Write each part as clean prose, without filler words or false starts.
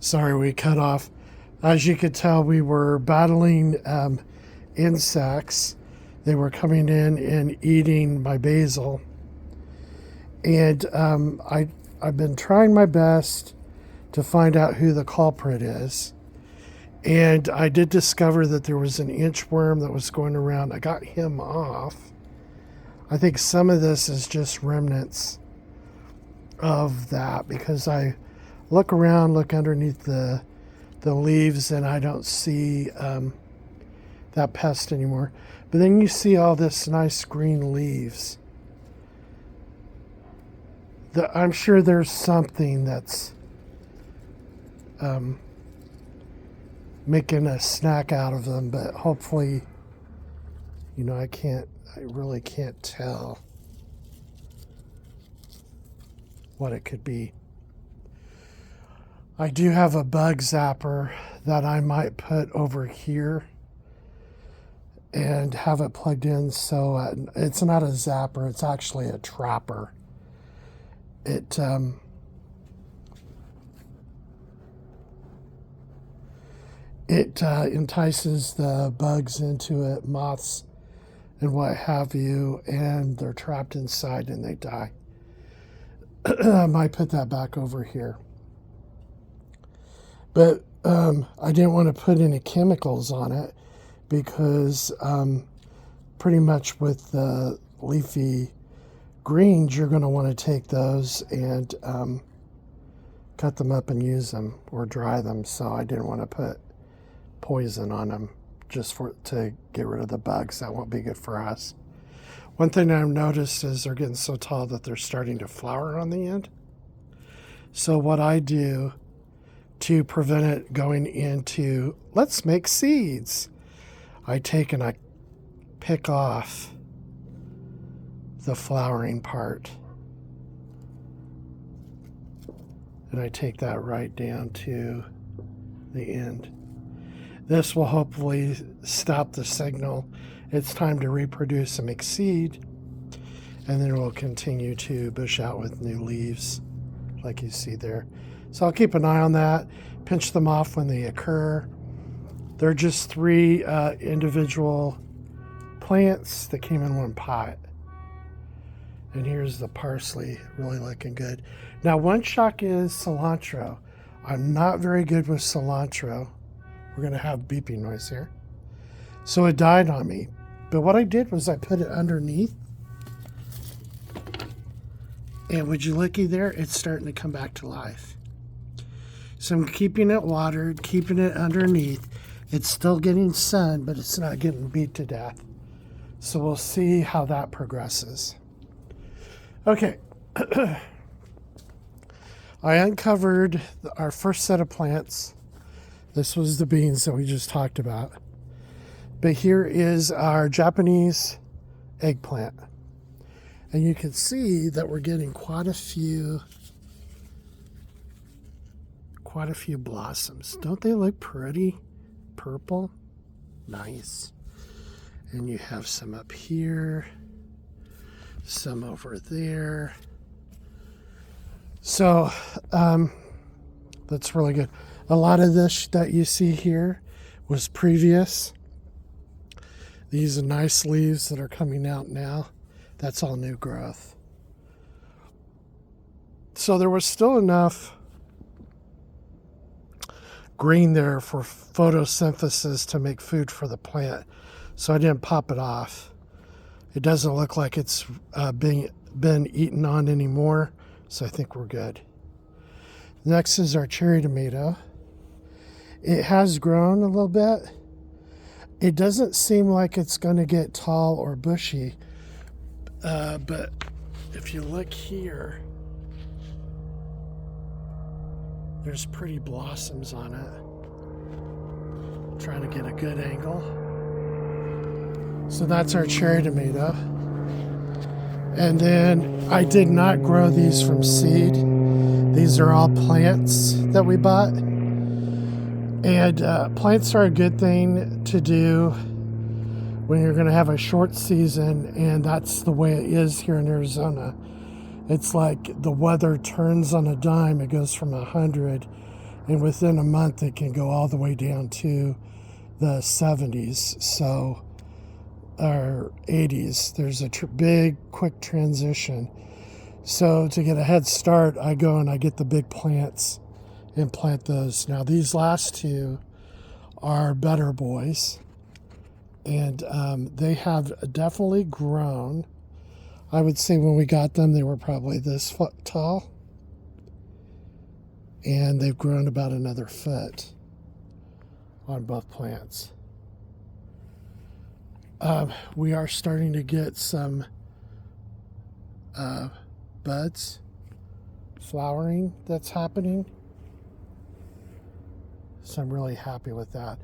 Sorry, we cut off. As you could tell, we were battling insects. They were coming in and eating my basil. And I've been trying my best to find out who the culprit is. And I did discover that there was an inchworm that was going around. I got him off. I think some of this is just remnants of that, because I look around, look underneath the leaves, and I don't see that pest anymore. But then you see all this nice green leaves. I'm sure there's something that's making a snack out of them, but hopefully, I really can't tell what it could be. I do have a bug zapper that I might put over here and have it plugged in, so it's not a zapper, it's actually a trapper. It entices the bugs into it, moths and what have you, and they're trapped inside and they die. I might put that back over here. But I didn't want to put any chemicals on it, because pretty much with the leafy greens, you're going to want to take those and cut them up and use them or dry them. So I didn't want to put poison on them just to get rid of the bugs. That won't be good for us. One thing I've noticed is they're getting so tall that they're starting to flower on the end. So what I do to prevent it going into, let's make seeds, I take and I pick off the flowering part. And I take that right down to the end. This will hopefully stop the signal. It's time to reproduce and make seed. And then it will continue to bush out with new leaves, like you see there. So I'll keep an eye on that, pinch them off when they occur. They're just 3 individual plants that came in one pot. And here's the parsley, really looking good. Now, one shock is cilantro. I'm not very good with cilantro. We're going to have beeping noise here. So it died on me. But what I did was I put it underneath. And would you looky there? It's starting to come back to life. So I'm keeping it watered, keeping it underneath. It's still getting sun, but it's not getting beat to death. So we'll see how that progresses. Okay. I uncovered our first set of plants. This was the beans that we just talked about. But here is our Japanese eggplant. And you can see that we're getting quite a few blossoms. Don't they look pretty? Purple. Nice. And you have some up here, some over there. So that's really good. A lot of this that you see here was previous. These are nice leaves that are coming out now. That's all new growth. So there was still enough green there for photosynthesis to make food for the plant. So I didn't pop it off. It doesn't look like it's been eaten on anymore. So I think we're good. Next is our cherry tomato. It has grown a little bit. It doesn't seem like it's going to get tall or bushy. But if you look here, there's pretty blossoms on it. I'm trying to get a good angle. So that's our cherry tomato. And then I did not grow these from seed. These are all plants that we bought. And plants are a good thing to do when you're going to have a short season, and that's the way it is here in Arizona. It's like the weather turns on a dime. It goes from 100 and within a month it can go all the way down to the 70s, so or 80s. There's a big quick transition. So to get a head start, I go and I get the big plants and plant those. Now these last two are better boys, and they have definitely grown. I would say when we got them, they were probably this foot tall, and they've grown about another foot on both plants. We are starting to get some buds, flowering that's happening. So I'm really happy with that.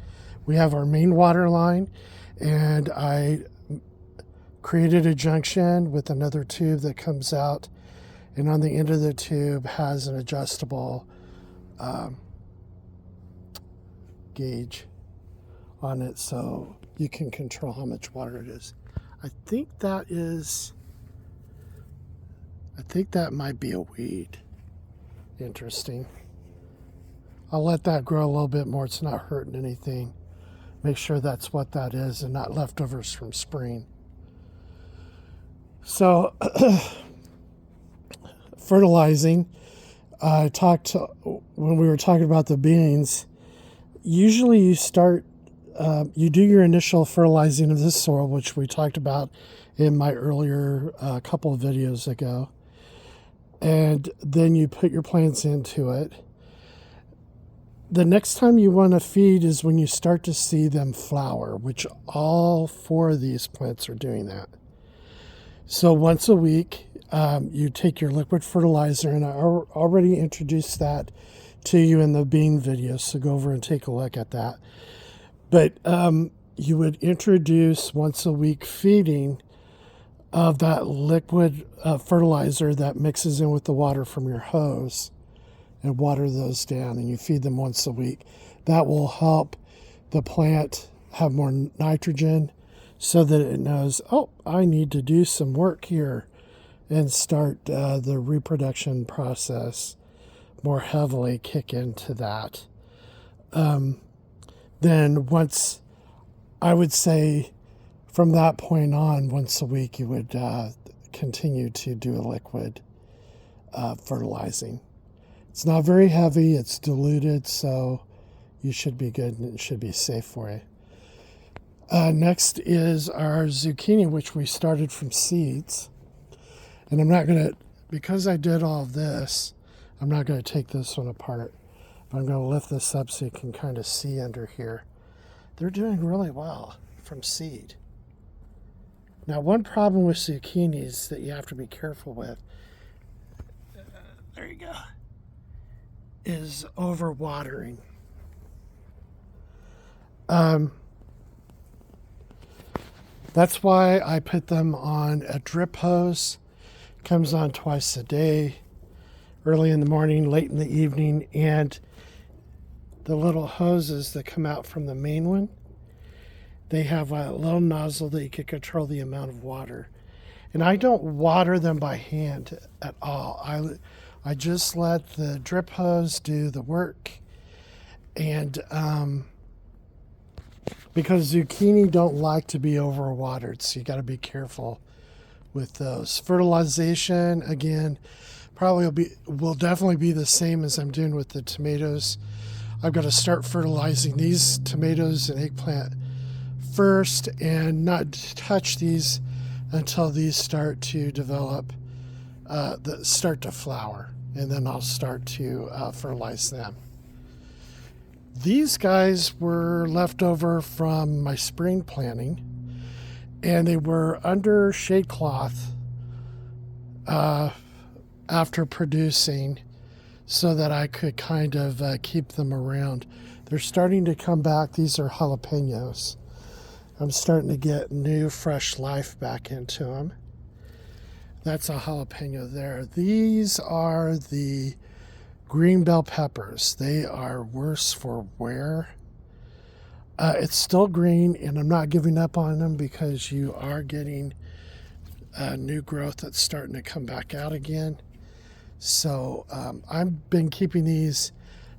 We have our main water line, and I created a junction with another tube that comes out, and on the end of the tube has an adjustable gauge on it, so you can control how much water it is. I think that might be a weed. Interesting. I'll let that grow a little bit more. It's not hurting anything. Make sure that's what that is and not leftovers from spring. So, fertilizing. When we were talking about the beans, usually you do your initial fertilizing of the soil, which we talked about in my earlier couple of videos ago. And then you put your plants into it. The next time you want to feed is when you start to see them flower, which all 4 of these plants are doing that. So once a week, you take your liquid fertilizer, and I already introduced that to you in the bean video, so go over and take a look at that. But you would introduce once a week feeding of that liquid fertilizer that mixes in with the water from your hose, and water those down, and you feed them once a week. That will help the plant have more nitrogen so that it knows, oh, I need to do some work here, and start the reproduction process more heavily, kick into that. Then once, I would say from that point on, once a week, you would continue to do a liquid fertilizing. It's not very heavy, it's diluted, so you should be good and it should be safe for you. Next is our zucchini, which we started from seeds. And I'm not going to, because I did all of this, I'm not going to take this one apart. But I'm going to lift this up so you can kind of see under here. They're doing really well from seed. Now, one problem with zucchinis that you have to be careful with, there you go, is overwatering. That's why I put them on a drip hose. Comes on twice a day, early in the morning, late in the evening, and the little hoses that come out from the main one, they have a little nozzle that you can control the amount of water. And I don't water them by hand at all. I just let the drip hose do the work. And because zucchini don't like to be overwatered, so you got to be careful with those. Fertilization, again, will definitely be the same as I'm doing with the tomatoes. I've got to start fertilizing these tomatoes and eggplant first and not touch these until these start to develop, start to flower, and then I'll start to fertilize them. These guys were left over from my spring planting, and they were under shade cloth after producing so that I could kind of keep them around. They're starting to come back. These are jalapenos. I'm starting to get new, fresh life back into them. That's a jalapeno there. These are the green bell peppers. They are worse for wear. It's still green, and I'm not giving up on them because you are getting new growth that's starting to come back out again. So I've been keeping these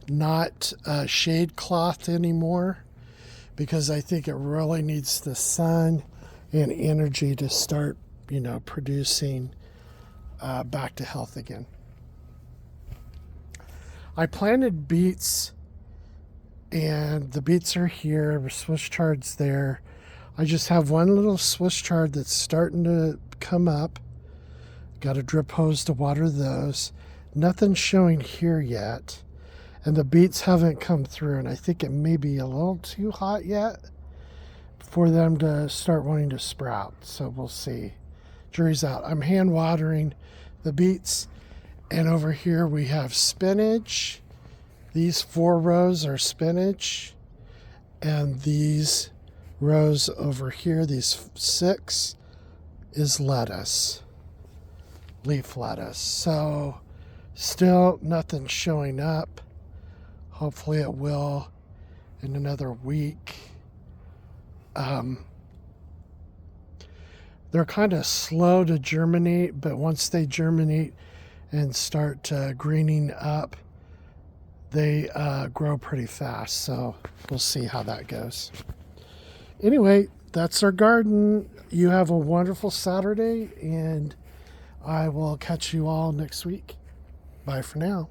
not shade cloth anymore, because I think it really needs the sun and energy to start, producing back to health again. I planted beets, and the beets are here. Swiss chard's there. I just have one little Swiss chard that's starting to come up. Got a drip hose to water those. Nothing showing here yet. And the beets haven't come through, and I think it may be a little too hot yet for them to start wanting to sprout. So we'll see. Jury's out. I'm hand watering the beets. And over here we have spinach. These 4 rows are spinach. And these rows over here, these 6, is lettuce. Leaf lettuce. So still nothing showing up. Hopefully it will in another week. They're kind of slow to germinate, but once they germinate and start greening up, they grow pretty fast. So we'll see how that goes. Anyway, that's our garden. You have a wonderful Saturday, and I will catch you all next week. Bye for now.